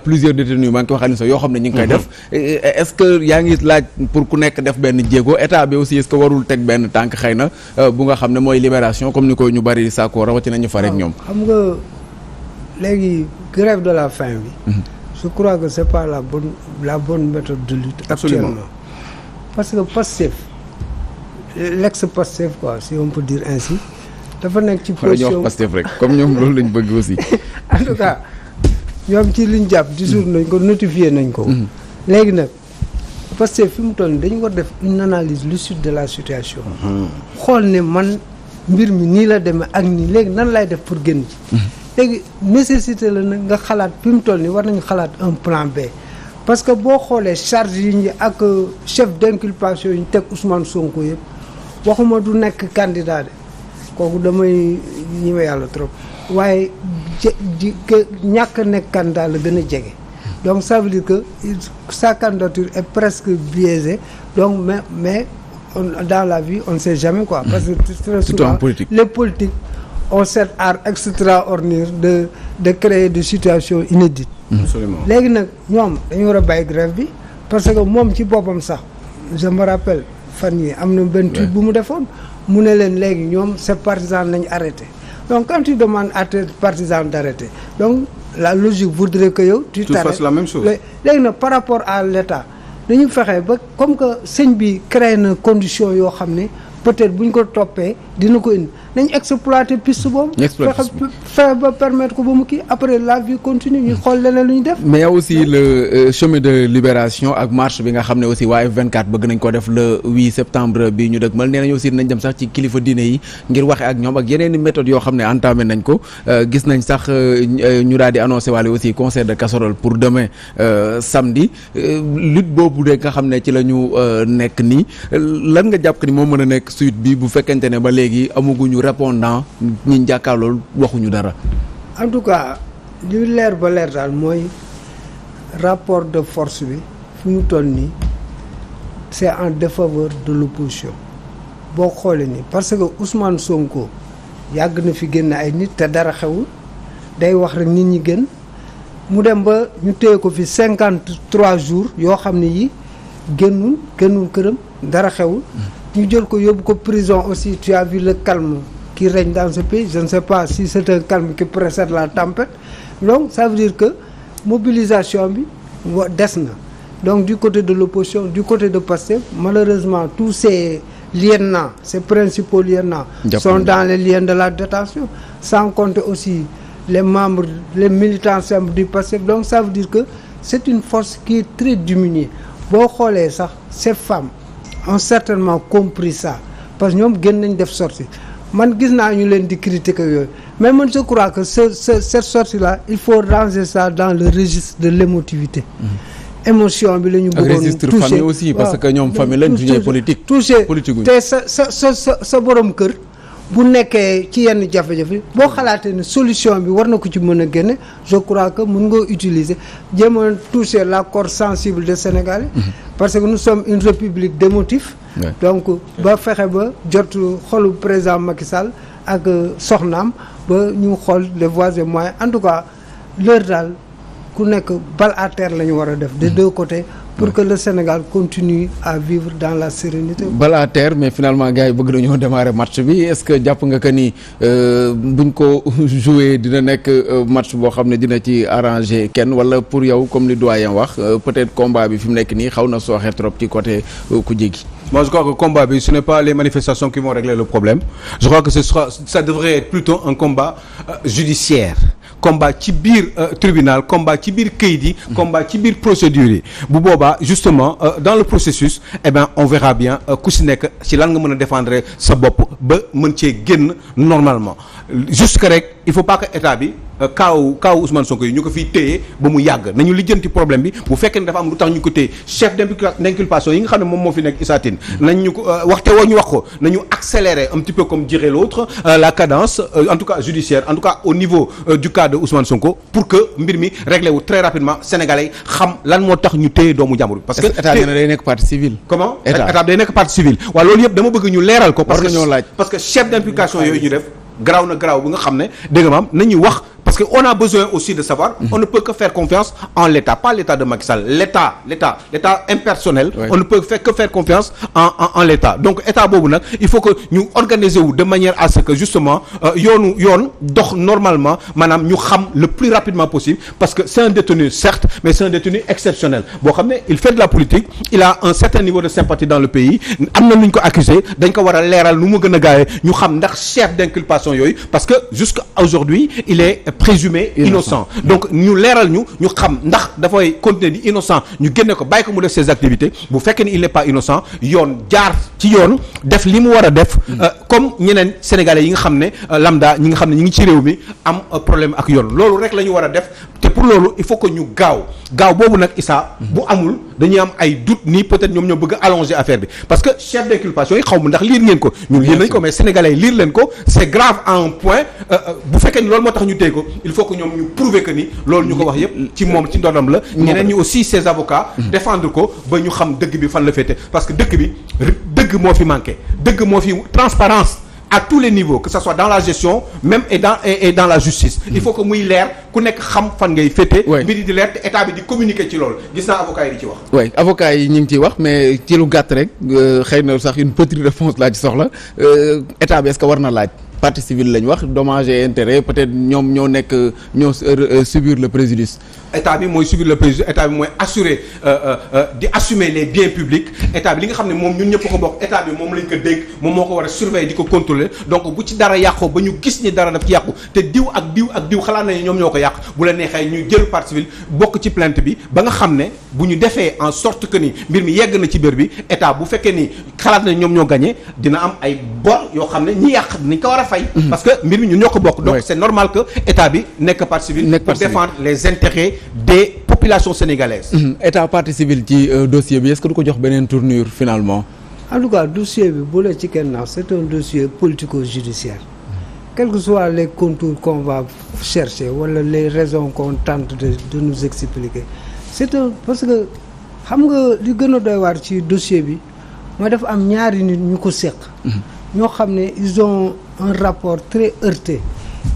plusieurs détenus maa ngi koy waxal ni sax yoo xam ne ñu ngi koy def est-ce que yaa ngi laaj pour ku nekk def benn jéego état bi aussi est-ce que warul teg benn tànk xëy na bu nga xam ne mooy libération comme ni ko ñu bari sàkkoo rawatina ñu fa rek ñoom. xam nga léegi grève de la faim bi. je crois que c'est pas la bonne méthode de lutte. Absolument. Actuellement parce que Pastef l'ex-Pastef quoi si on peut dire ainsi dafa nekk ci position ñu wax Pastef rek comme ñoom loolu lañ bëgg aussi. en tout cas ñoom ci liñ jàpp dissout nañ ko notifié nañ ko. léegi nag Pastef fi mu toll nii dañu war def une analyse lucide de la situation. xool ne man mbir mi nii la demee ak nii léegi nan lay def pour génn ci. léegi nécessité la nag nga xalaat fi mu toll nii war nañu xalaat un plan B parce que boo xoolee charge yi ñu ak chef d'inculpation yi ñu teg Ousmane Sonko yëpp waxuma du nekk candidat de kooku damay ñime yàlla trop waaye ñàkk nekk candidat la gën a jege donc ça veut dire que sa candidature est presque biaisée donc mais dans la vie on ne sait jamais quoi parce que très souvent les politiques ont cet art extraordinaire de créer des situations inédites. Absolument. léegi nag ñoom dañu war a bàyyi grève bi parce que moom ci boppam sax je me rappelle fan yi am na benn tweet bu mu defoon mu ne leen léegi ñoom ces partisans nañ arrêté donc quand tu demandes à tes partisans d'arrêter donc la logique voudrait que yow tu fasses la même chose. léegi nag par rapport à l'État dañu fexe ba comme que sëñ bi créé na condition yoo xam ne peut-être bu ñu ko toppee dina ko indi nañ exploiter piste boobu. fexe ba permettre ko ba mu kii après la vie continue ñu xool leneen lu ñu def. mais yow aussi le chemin de libération ak marche bi nga xam ne aussi waa F24 bëgg nañ ko def le 8 septembre bi ñu dëgmal nee nañ aussi nañ dem sax ci kilifa diine yi ngir waxe ak ñoom ak yeneen i méthodes yoo xam ne entamé nañ ko gis nañ sax ñu daal di annoncé waale aussi concert de casserole pour demain samedi lutte boobu de nga xam ne ci la ñu nekk nii lan nga jàpp ni moo mën a nekk suite bi bu fekkente ne ba léegi amaguñu répondant ñi jàkkaarlool waxuñu dara. en tout cas li leer ba leer daal mooy rapport de force bi fu mu toll nii c'est en défaveur de l'opposition boo xoolee nii parce que Ousmane Sonko yàgg na fi génn ay nit te dara xewul day wax rek nit ñi gën mu dem ba ñu téye ko fi 53 jours yoo xam ne yi génnul këram dara xewul ñu jël ko yóbbu ko prison aussi tu as vu le calme qui règne dans ce pays je ne sais pas si c'est un calme qui précède la tempête donc ça veut dire que mobilisation bi des na donc du côté de l'opposition du côté de Pastef malheureusement tous ces lieutenants ces principaux lieutenants sont dans les liens de la détention sans compter aussi les membres les militants simples du Pastef donc ça veut dire que c'est une force qui est très diminuée boo xoolee sax ces femmes ont certainement compris ça parce que ñoom gën nañ def sortie man gis naa ñu leen di critiquer yooyu mais man je crois que cette sortie là il faut ranger ça dans le registre de l'émotivité émotion bi la ñu bëggoon registre famille aussi parce que ñoom famille lañ duñu politique touché te sa borom kër bu nekkee ci yenn jafe-jafe boo xalaatee ne solution bi war na ko ci mën a génne je crois que mën nga utiliser jéem a toucher la corde sensible des Sénégalais parce que nous sommes une république d'émotifs donc ba fexe ba jot xolu président Macky Sall ak soxnaam ba ñu xool les voies et moyens en tout cas l'heure daal ku nekk balle à terre la ñu war a def des deux côtés pour que le Sénégal continue à vivre dans la sérénité. balle à terre mais finalement gars yi bëgg nañoo démarrer match bi est-ce que jàpp nga que ni buñ ko jouer dina nekk match boo xam ne dina ci arranger kenn wala pour yow comme li doyen wax peut-être combat bi fi mu nekk nii xaw na sooxe trop ci côté ku jéggi. Moi je crois que combat bi ce n'est pas les manifestations qui vont régler le problème je crois que ça devrait être plutôt un combat judiciaire combat ci biir tribunal combat ci biir kayit yi combat ci biir procédure yi bu boobaa justement dans le processus eh bien on verra bien ku si nekk ci lan nga mën a défendre sa bopp ba mën cee génn normalement juste que rek il faut pas que état bi kaaw Ousmane Sonko yi ñu ko fiy téye ba mu yàgg nañu lijjanti problème bi bu fekkee ne dafa am lu tax ñu ko téye chef d'inculpation yi nga xam ne moom moo fi nekk Issa Tine nañ ñu ko waxte woo ñu wax ko nañu accélérer un petit peu comme dirait l'autre la cadence en tout cas judiciaire en tout cas au niveau du cas de Ousmane Sonko pour que mbir mi réglé wu très rapidement sénégalais xam lan moo tax ñu téye doomu jàmbur bi parce que état nee na day nekk partie civile. comment état day nekk partie civile waaw loolu yëpp dama bëgg ñu leeral ko parce que chef d'inculpation yooyu ñu def garaaw na garaaw bi nga xam ne dégg nga maam nañuy wax parce que on a besoin aussi de savoir on ne peut que faire confiance en l'État, pas l'État de Macky Sall, l'État impersonnel. On ne peut que faire confiance en l'État. Donc état boobu nag il faut que ñu organiser wu de manière à ce que justement yoon dox normalement maanaam ñu xam le plus rapidement possible, parce que c'est un détenu certes, mais c'est un détenu exceptionnel boo xam ne il fait de la politique, il a un certain niveau de sympathie dans le pays, am na nu ñu ko accusé, dañ ko war a leeral nu mu gën a gaawee ñu xam ndax chef d'inculpation yooyu, parce que jusqu'à aujourd'hui il est présumé innocent. Donc ñu leeral ñu xam ndax dafay continuer di innocent ñu génne ko bàyyi ko mu def ses activités, bu fekkee ni il n'est pas innocent yoon jaar ci yoon def li mu war a def comme ñeneen sénégalais yi nga xam ne lambda ñi nga xam ne ñi ngi ci réew mi am problème ak yoon. Loolu rek la ñu war a def, te pour loolu il faut que ñu gaaw boobu nag Issa bu amul dañuy am ay doute ni peut-être ñoom ñoo bëgg a allonger affaire bi, parce que chef d'inculpation yi xaw ma ndax liir ngeen ko, ñun liir nañ ko, mais sénégalais yi liir leen ko, c'est grave à un point bu fekkee ni loolu moo tax ñu téye ko il faut que ñoom ñu prouver que ni loolu ñu ko wax yépp ci moom ci ndodam la, ñeneen ñi aussi ses avocats défendre ko ba ñu xam dëgg bi fan la féete, parce que dëkk bi dëgg moo fi manqué, dëgg moo fi transparence à tous les niveaux, que ça soit dans la gestion même et dans la justice. Il faut que muy leer ku nekk xam fan ngay féete. mbir yi di leer te état bi di communiquer ci loolu. Gis naa avocats yi di ci wax. oui avocats yi ñu ngi ciy wax, mais ci lu gàtt rek xëy na sax une petite réponse laa ci soxla état bi est-ce que war na laaj partie civile lañ wax, dommages et intérêts peut-être ñoom ñoo subir le préjudice. État bi mooy subir le préjudice, état bi mooy assurer di assumer les biens publics. État bi li nga xam ne moom ñun ñëpp ko bokk, état bi moom lañ ko dénk, moom moo ko war a surveiller di ko contrôler. Donc bu ci dara yàqoo ba ñu gis ni dara daf ci yàqu te diw ak diw xalaat nañu ñoom ñoo ko yàq, bu la neexee ñu jël partie civile bokk ci plainte bi ba nga xam ne bu ñu defee en sorte que ni mbir mi yegg na ci biir bi, état bu fekkee ni xalaat nañ ñoom ñoo gagné dina am ay bor yoo xam ne ñi yàq dinañ ko war a fay. Parce que mbir mi ñun ñoo ko bokk. Donc c'est normal que état bi nekk partie civile pour défendre les intérêts des populations sénégalaises. État partie civile ci dossier bi est-ce que du ko jox beneen tournure finalement? En tout cas dossier bi bu la ci kenn naaw c'est un dossier politico-judiciaire. Quels que soient les contours qu'on va chercher wala les raisons qu'on tente de nous expliquer, c'est un parce que xam nga li gën a doy waar ci dossier bi mooy dafa am ñaari nit ñu ko séq. ñoo xam ne ils ont un rapport très heurté.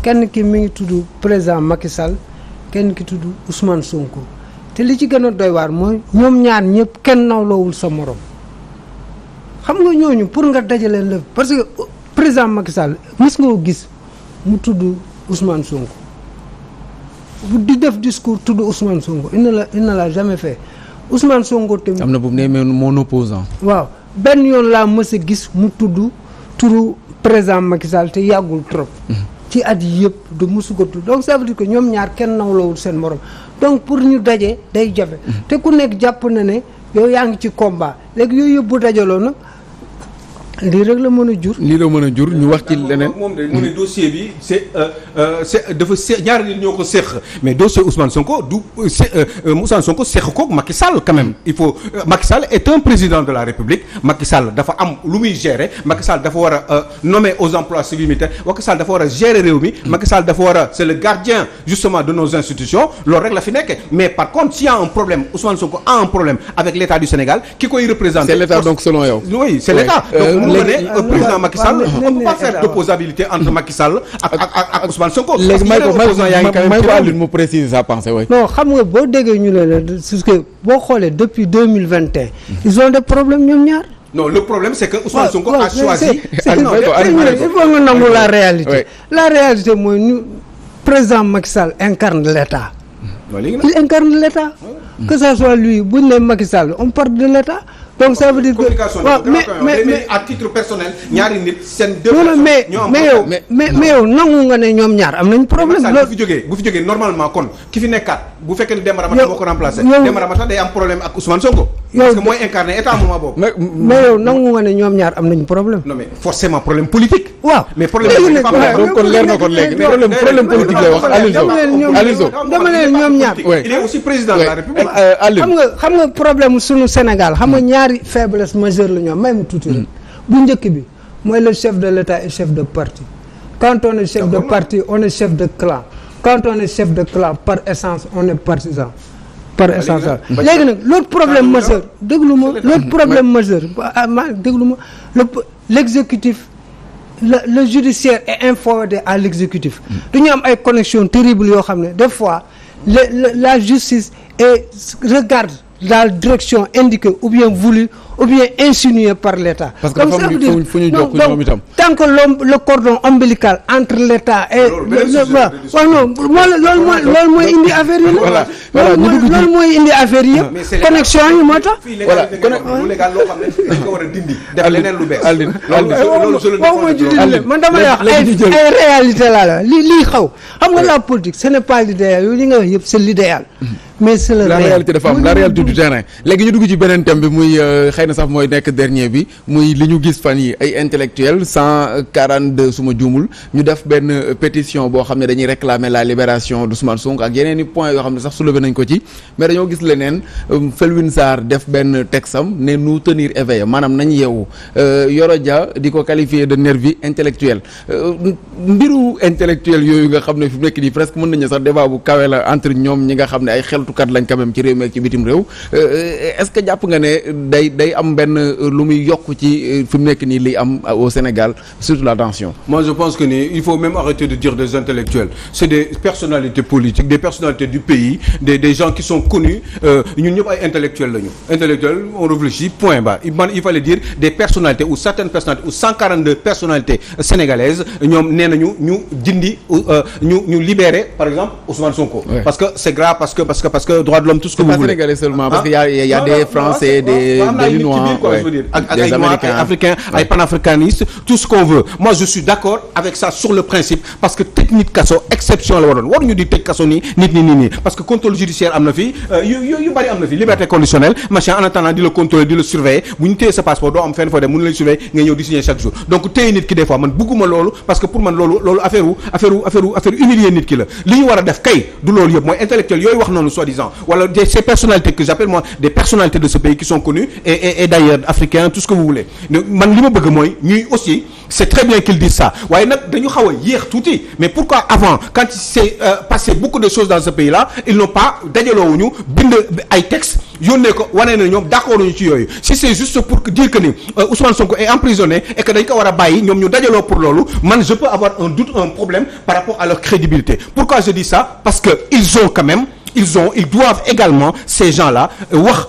Kenn ki mi ngi tudd président Macky Sall, kenn ki tudd Ousmane Sonko, te li ci gën a doy waar mooy ñoom ñaar ñëpp kenn nawloowul sa morom. Xam nga ñooñu pour nga dajaleen la parce que président Macky Sall mës nga ko gis mu tudd Ousmane Sonko bu di def discours tudd Ousmane Sonko il ne l'a jamais fait. Ousmane Sonko tamit am na bu ne mais mon opposant. waaw benn yoon laa mës a gis mu tudd turu président Macky Sall te yàggul trop. ci at yi yëpp de mësu ko tudd donc ça veut dire que ñoom ñaar kenn nawlawul seen morom donc pour ñu daje day jafe. te ku nekk jàpp na ne yow yaa ngi ci combat léegi yooyu yëpp bu dajaloo nag lii rek la mën a jur. lii la mën a jur ñu wax ci leneen. moom de mu ne dossier bi c'est dafa ñaari nit ñoo ko séq, mais dossier Ousmane Sonko du Ousmane Sonko séq ko Macky Sall quand même. Il faut Macky Sall est un président de la République. Macky Sall dafa am lu muy gérer. Macky Sall dafa war a nommer aux emplois civils militaires. Macky Sall dafa war a gérer réew mi. Macky Sall dafa war a c'est le gardien justement de nos institutions. Loolu rek la fi nekk. Mais par contre s'il y a un problème, Ousmane Sonko a un problème avec l'État du Sénégal ki koy représenter. C'est l'État donc selon yow. Oui, c'est l'État. Le président Macky Sall on peut pas faire d'opposabilité entre Macky Sall ak Ousmane Sonko. léegi may ko Alioune mu préciser sa pensée oui. non xam nga boo déggee ñu ne la parce que boo xoolee depuis 2021 ils ont des problèmes ñoom ñaar. Non, le problème c'est que Ousmane Sonko a choisi. il faut nga nangu la réalité. La réalité mooy ñu président Macky Sall incarne l'État. Il incarne l'État. Que ça soit lui bu ñu nee Macky Sall on parle de l'État. Donc ça veut dire que waaw mais à titre personnel ñaari nit seen deux mais yow nangu nga ne ñoom ñaar am nañ problème. bu fi jógee normalement kon ki fi nekkaat bu fekkee ne Demba Ramata moo ko remplacer Demba Ramata day am problème ak Ousmane Sonko parce que mooy incarné état moment boobu. mais yow nangu nga ne ñoom ñaar am nañ problème. Non mais forcément problème politique. waaw mais problème donc kon leer na kon léegi problème politique lay wax Aliou Sow dama leen ñoom ñaar. il est aussi président de la République. xam nga problème sunu Sénégal xam nga ñaari faiblesse majeure la ñoom may mu tuuti rek bu njëkk bi mooy le chef de l'État et chef de parti. Quand on est chef de parti on est chef de clan. Quand on est chef de clan par essence on est partisan par essence. léegi nag l'autre problème majeur déglu ma l'autre problème majeur déglu ma l'exécutif le judiciaire est informé à l'exécutif. dañu am ay connexions terribles yoo xam ne des fois la justice regarde la direction indiquée ou bien voulue ou bien insinuée par l'État. parce que dafa am fu ñu jokk ñoom itam. tant que le cordon ombilical entre l'État et loolu mooy indi affaire yi la. voilà ñu dugg ci loolu mooy indi affaire yi yëpp. connexion yi moo tax. voilà lu légal loo xam ne dañ ko war a dindi. def leneen lu bees. man dama lay wax ay réalité la lii xaw xam nga la politique ce n'est pas l'idéal yooyu li nga wax yëpp c'est l'idéal. mais c'est le la réalité dafa am la réalité du terrain léegi ñu dugg ci beneen thème bi muy xëy na sax mooy nekk dernier bi muy li ñu gis fan yi ay intellectuels 142 su ma juumul ñu def benn pétition boo xam ne dañuy réclamer la libération d'Ousmane Sonko ak yeneen i points yoo xam ne sax soulevé nañ ko ci mais dañoo gis leneen Felwine Sarr def benn texte am ne nous tenir éveillés maanaam nañ yeewu Yoro Dia di ko qualifier de nervi intellectuel mbiru intellectuel yooyu nga xam ne fi mu nekk nii presque mën nañu sax débat bu kawe la entre ñoom ñi nga xam ne ay xeltukat lañ quand même ci réew mi ak ci bitim réew est-ce que jàpp nga ne day am benn lu muy yokk ci fi mu nekk nii li am au Sénégal surtout la tension. Moi je pense que il faut même arrêter de dire des intellectuels c'est des personnalités politiques des personnalités du pays des gens qui sont connus ñun ñëpp ay intellectuels lañu intellectuels on réfléchit point barre il fallait dire des personnalités ou certaines personnalités ou 142 personnalités sénégalaises ñoom nee nañu ñu dindi ñu libérer par exemple Ousmane Sonko. Ouais. Parce que c'est grave parce que droit de l'homme tout ce que vous voulez. Pas sénégalais seulement parce que y a des Français des Chinois des Américains africains ay panafricanistes tout ce qu'on veut moi je suis d'accord avec ça sur le principe parce que tëj nit kaso exception la waruñu di tëj kaso nii nii parce que contrôle judiciaire am na fi yu bari am na fi liberté conditionnelle machin en attendant di la contrôler di la surveiller bu ñu téye sa passeport doo am fenn foo dem mën lañ surveiller ngay ñëw di signer chaque jour donc téye nit ki des fois man bugguma loolu parce que pour man loolu affaire humilier nit ki la li ñu war a def kay du loolu yëpp mooy intellectuel yooyu wax noonu soi-disant wala ces personnalités que j'appelle moi des personnalités de ce pays qui sont connues et d'ailleurs africains tout ce que vous voulez man li ma bëgg mooy ñuy aussi c'est très bien qu'ils disent ça waaye nag dañu xaw a yéex tuuti mais pourquoi avant quand il s'est passé beaucoup de choses dans ce pays-là ils n'ont pas dajaloowuñu bind ay textes yónnee ko wane na ñoom d'accord ñu ci yooyu si c'est juste pour dire que ni Ousmane Sonko est emprisonné et que dañ ko war a bàyyi ñoom ñu dajaloo pour loolu man je peux avoir un doute un problème par rapport à leur crédibilité pourquoi je dis ça parce que ils doivent également ces gens-là wax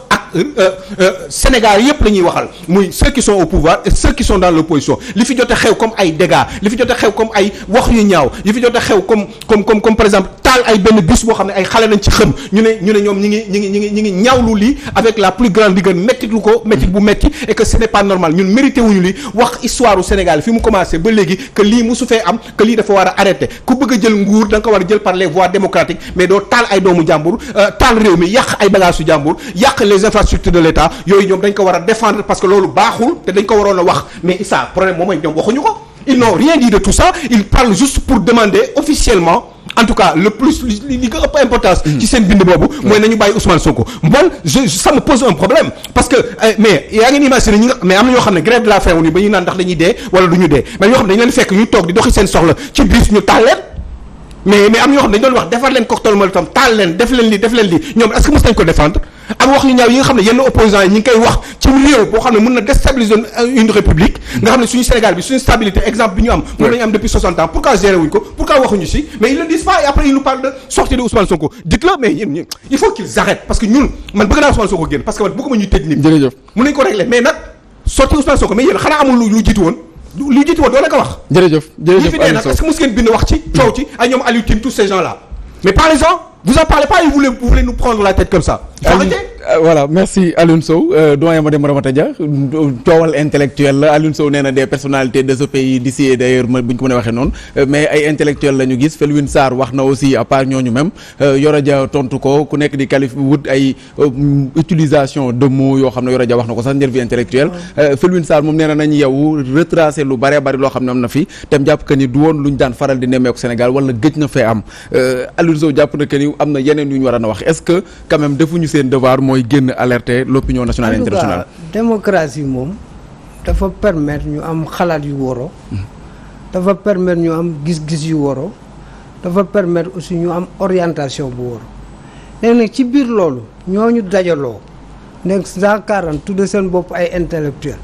Sénégal yëpp la ñuy waxal muy ceux qui sont au pouvoir et ceux qui sont dans l'opposition li fi jot a xew comme ay dégâts li fi jot a xew comme ay wax yu ñaaw li fi jot a xew comme par exemple taal ay benn bus boo xam ne ay xale lañ ci xëm ñu ne ñoom ñi ngi ñaawlu lii avec la plus grande rigueur métti bu métti et que ce n'est pas normal ñun mérité wuñu lii wax histoire u Sénégal fi mu commencé ba léegi que lii musu fee am que lii dafa war a arrêter ku bëgg a jël nguur da nga ko war a jël par les voies démocratiques mais doo taal ay doomu jàmbur taal réew mi yàq ay bagages su jàmbur yàq les infrastructures de l'État yooyu ñoom dañ ko war a défendre parce que loolu baaxul te dañ ko waroon a wax mais Issa problème moom mooy ñoom waxuñu ko ils n'ont rien dit de tout ça ils parlent juste pour demander officiellement en tout cas le plus li ko ëpp importance ci seen bind boobu mooy nañu bàyyi Ousmane Sonko man ça me pose un problème parce que mais yaa ngeen imaginer ñi nga mais am na ñoo xam ne grève de la faim wu ni ba ñuy naan ndax dañuy dee wala du ñu dee mais ñoo xam ne dañu leen fekk ñu toog di doxi seen soxla ci bus ñu taal leen mais am ñoo xam ne dañu doon wax defar leen cocktail molotov taal leen def leen lii ñoom est-ce que mës nañ ko défendre ak wax yu ñaaw yi nga xam ne yenn opposants yi ñi ngi koy wax ci réew boo xam ne mën na déstabiliser une république nga xam ne suñu Sénégal bi suñu stabilité exemple bi ñu am moom la ñu am depuis 60 ans pourquoi gérer wuñ ko pourquoi waxuñu si mais ils le disent pas et après ils nous parlent de sortie de Ousmane Sonko dites-le mais yéen il faut qu'ils arrêtent parce que ñun man bëgg naa Ousmane Sonko génn parce que man bëgguma ñuy tëj nit mën nañ ko régler mais nag sortie Ousmane Sonko mais yéen xanaa amul lu jiitu woon doo la ko wax jërëjëf ñi fi dee nag est-ce que mos ngeen bind wax ci coow ci ay ñoom Aliou Tine tous ces gens-là mais parlez-en vous en parlez pas et vous voulez nous prendre la tête comme ça arrêtez voilà merci Alioune Sow doyen Mademba Ramata Dia coowal intellectuel la Alioune Sow nee na des personnalités de ce pays d'ici et d'ailleurs bu ñu ko mën a waxee noonu mais ay intellectuels la ñu gis Felwine Sarr wax na aussi à part ñooñu même Yoro Dia tontu ko ku nekk di qualifié wut ay utilisation de mots yoo xam ne Yoro Dia wax na ko sax nervi intellectuel Felwine Sarr moom nee na nañ yow retracer lu bare bari loo xam ne am na fi tem jàpp que ni du woon lu ñu daan faral di nemmeeku Sénégal wala gëj na fee am Alioune Sow jàpp na que ni am na yeneen yu ñu war a wax est-ce que quand même defuñu seen devoir mooy génn alerter l'opinion nationale et internationale. démocratie moom dafa permettre ñu am xalaat yu woro dafa permettre ñu am gis-gis yu woro dafa permettre aussi ñu am orientation bu woro léegi nag ci biir loolu ñooñu dajaloo nekk 140 tudde seen bopp ay intellectuel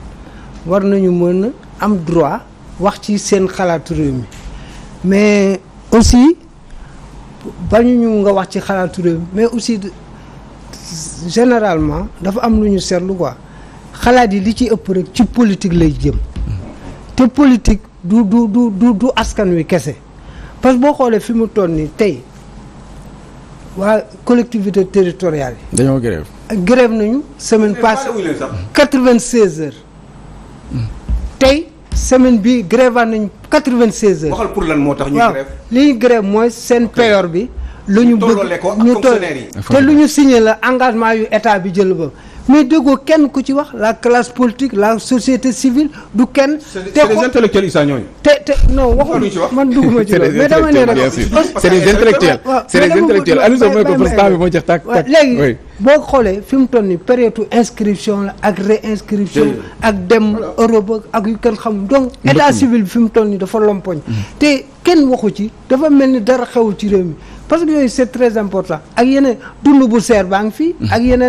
war nañu mën a am droit wax ci seen xalaatu réew mi mais aussi bañuñu nga wax ci xalaatu réew mi mais aussi généralement dafa am lu ñu seetlu quoi xalaat yi li ci ëpp rek ci politique lay jëm te politique du askan wi kese parce que boo xoolee fi mu toll nii tey waa collectivité territoriale yi. dañoo grève nañu semaine passée 96 heures. tey semaine bi grève nañu 96 heures. waxal pour lan moo tax ñu grève. li ñu grève mooy seen payor bi. lu ñu bëgg ñu toll te lu ñu signé la engagement yu état bi jël ba mais déggoo kenn ku ci wax la classe politique la société civile du kenn. te des intellectuels Issa ñooñu. te non waxuñu man dugguma ci loolu mais dama ne rek. c'est des intellectuels c'est des intellectuels Aliou Sow mooy ko parce que temps bi moo jeex tàkk tàkk. léegi boo xoolee fi mu toll nii période inscription la ak réinscription ak dem Europe ak yu kenn xam donc état civil bi fi mu toll nii dafa lompoñ te kenn waxu ci dafa mel ni dara xewul ci réew mi parce que yooyu c'est très important ak yeneen dund bu seer baa ngi fii ak yeneen